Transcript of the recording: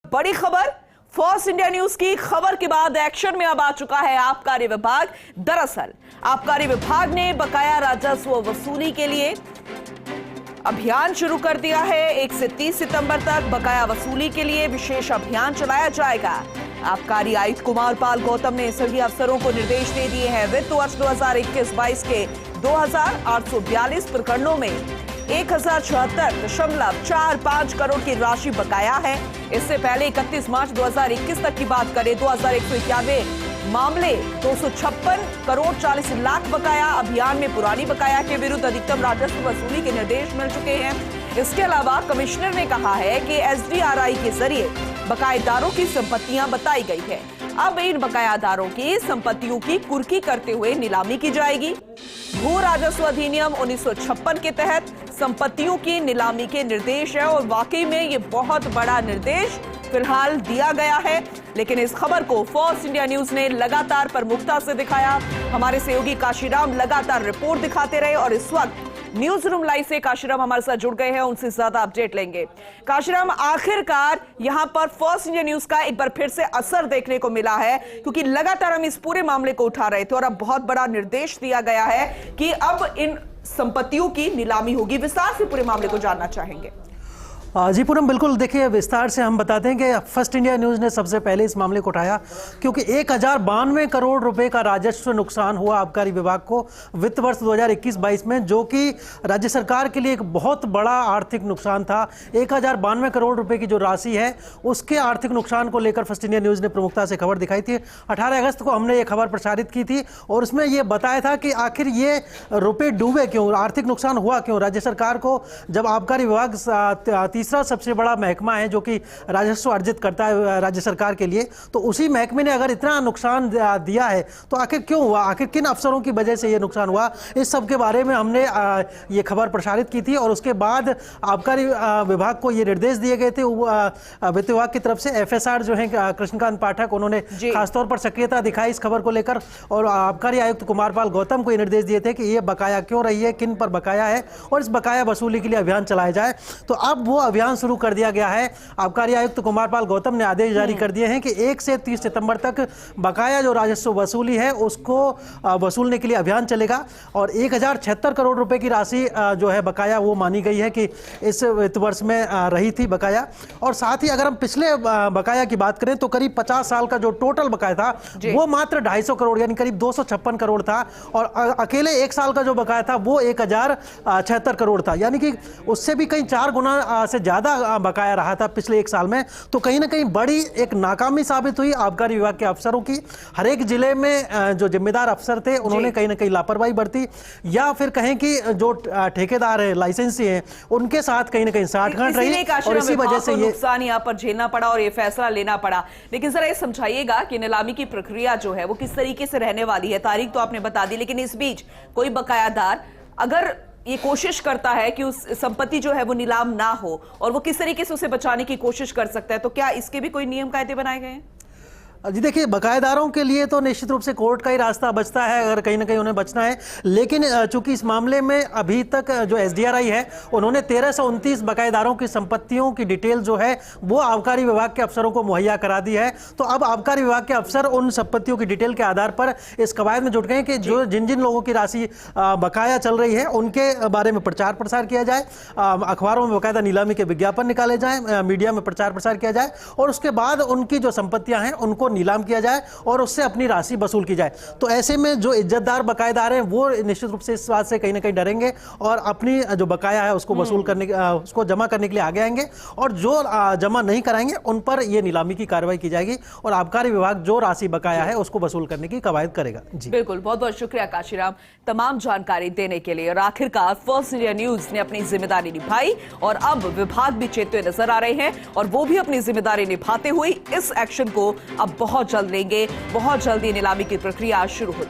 बड़ी खबर first India news की खबर के बाद एक्शन में अब आ चुका है आबकारी विभाग। दरअसल आबकारी विभाग ने बकाया राजस्व वसूली के लिए अभियान शुरू कर दिया है। 1 से 30 सितंबर तक बकाया वसूली के लिए विशेष अभियान चलाया जाएगा। आबकारी आयुक्त कुमार पाल गौतम ने सभी अफसरों को निर्देश दे दिए हैं। वित्त वर्ष 2021-22 के 2842 प्रकरणों में 1076.45 करोड़ की राशि बकाया है। इससे पहले 31 मार्च 2021 तक की बात करें, 2191 मामले 256 करोड़ 40 लाख बकाया। अभियान में पुरानी बकाया के विरुद्ध अधिकतम राजस्व वसूली के निर्देश मिल चुके हैं। इसके अलावा कमिश्नर ने कहा है कि एसडीआरआई के जरिए बकायेदारों की संपत्तियां बताई गई है। अब इन बकायादारों की संपत्तियों की कुर्की करते हुए नीलामी की जाएगी। भू राजस्व अधिनियम 1956 के तहत संपत्तियों की नीलामी के निर्देश है और वाकई में ये बहुत बड़ा निर्देश फिलहाल दिया गया है। लेकिन इस खबर को फर्स्ट इंडिया न्यूज ने लगातार प्रमुखता से दिखाया। हमारे सहयोगी काशीराम लगातार रिपोर्ट दिखाते रहे और इस वक्त न्यूज रूम लाइव से काशीराम हमारे साथ जुड़ गए हैं, उनसे ज्यादा अपडेट लेंगे। काशीराम, आखिरकार यहां पर फर्स्ट इंडिया न्यूज का एक बार फिर से असर देखने को मिला है, क्योंकि लगातार हम इस पूरे मामले को उठा रहे थे और अब बहुत बड़ा निर्देश दिया गया है कि अब इन संपत्तियों की नीलामी होगी। विस्तार से पूरे मामले को जानना चाहेंगे। जी पूनम, बिल्कुल। देखिए, विस्तार से हम बताते हैं कि फर्स्ट इंडिया न्यूज़ ने सबसे पहले इस मामले को उठाया क्योंकि 1092 करोड़ रुपए का राजस्व नुकसान हुआ आबकारी विभाग को वित्त वर्ष 2021-22 में, जो कि राज्य सरकार के लिए एक बहुत बड़ा आर्थिक नुकसान था। 1092 करोड़ रुपए की जो राशि है उसके आर्थिक नुकसान को लेकर फर्स्ट इंडिया न्यूज़ ने प्रमुखता से खबर दिखाई थी। 18 अगस्त को हमने ये खबर प्रसारित की थी और उसमें ये बताया था कि आखिर ये रुपये डूबे क्यों, आर्थिक नुकसान हुआ क्यों। राज्य सरकार को जब आबकारी विभाग तीसरा सबसे बड़ा महकमा है जो कि राजस्व अर्जित करता है राज्य सरकार के लिए, तो उसी महकमे ने अगर इतना नुकसान दिया है तो आखिर क्यों हुआ, आखिर किन अफसरों की वजह से ये नुकसान हुआ, इस सब के बारे में हमने ये खबर प्रसारित की थी। और उसके बाद आबकारी विभाग को ये निर्देश दिए गए थे वित्त विभाग की तरफ से। एफएसआर जो है कृष्णकांत पाठक, उन्होंने खासतौर पर सक्रियता दिखाई इस खबर को लेकर और आबकारी आयुक्त कुमार पाल गौतम को ये निर्देश दिए थे कि ये बकाया क्यों रही है, किन पर बकाया है और इस बकाया वसूली के लिए अभियान चलाया जाए। तो अब वो अभियान शुरू कर दिया गया है। आबकारी आयुक्त कुमार पाल गौतम ने आदेश जारी कर दिए हैं कि 1 से 30 सितंबर तक बकाया जो राजस्व वसूली है उसको वसूलने के लिए अभियान चलेगा और 1076 करोड़ रुपए की राशि जो है बकाया वो मानी गई है कि इस वित्त वर्ष में रही थी बकाया। और साथ ही अगर हम पिछले बकाया की बात करें तो करीब 50 साल का जो टोटल बकाया था वो मात्र 250 करोड़ यानी करीब 256 करोड़ था और अकेले 1 साल का जो बकाया था वो 1076 करोड़ था, यानी कि उससे भी कहीं 4 गुना से ज्यादा बकाया रहा था पिछले 1 साल में। तो कहीं ना कहीं बड़ी एक नाकामी साबित हुई आबकारी विभाग के अफसरों की। हर एक जिले में जो जिम्मेदार अफसर थे उन्होंने कहीं ना कहीं लापरवाही बरती या फिर कहें कि जो ठेकेदार है, लाइसेंसी हैं, उनके साथ कहीं ना कहीं साठगांठ रही और इसी वजह से ये नुकसान यहाँ पर झेलना पड़ा और ये फैसला लेना पड़ा। लेकिन जरा ये समझाइएगा कि नीलामी की प्रक्रिया जो है वो किस तरीके से रहने वाली है। तारीख तो आपने बता दी, लेकिन इस बीच कोई बकायादार अगर ये कोशिश करता है कि उस संपत्ति जो है वो नीलाम ना हो और वो किस तरीके से उसे बचाने की कोशिश कर सकता है, तो क्या इसके भी कोई नियम कायदे बनाए गए हैं? जी देखिए, बकायेदारों के लिए तो निश्चित रूप से कोर्ट का ही रास्ता बचता है अगर कहीं ना कहीं उन्हें बचना है। लेकिन चूंकि इस मामले में अभी तक जो एसडीआरआई है उन्होंने 1329 बकायेदारों की संपत्तियों की डिटेल जो है वो आबकारी विभाग के अफसरों को मुहैया करा दी है। तो अब आबकारी विभाग के अफसर उन संपत्तियों की डिटेल के आधार पर इस कवायद में जुट गए कि जो जिन जिन लोगों की राशि बकाया चल रही है उनके बारे में प्रचार प्रसार किया जाए, अखबारों में बाकायदा नीलामी के विज्ञापन निकाले जाए, मीडिया में प्रचार प्रसार किया जाए और उसके बाद उनकी जो संपत्तियां हैं उनको नीलाम किया जाए और उससे अपनी राशि वसूल की जाए। तो ऐसे में जो इज्जतदार बकायेदार हैं वो निश्चित रूप से इस बात से कहीं ना कहीं डरेंगे और अपनी जो बकाया है उसको वसूल करने उसको जमा करने के लिए आगे आएंगे और जो जमा नहीं कराएंगे उन पर यह नीलामी की कार्रवाई की जाएगी और आबकारी विभाग जो राशि बकाया है उसको वसूल करने की कवायद करेगा। जी बिल्कुल, बहुत बहुत शुक्रिया काशीराम तमाम जानकारी देने के लिए। और आखिरकार फर्स्ट इंडिया न्यूज ने अपनी जिम्मेदारी निभाई और अब विभाग भी चेतते नजर आ रहे हैं और वो भी अपनी जिम्मेदारी निभाते हुए इस एक्शन को अब बहुत जल्द लेंगे। बहुत जल्दी नीलामी की प्रक्रिया शुरू हो जाए।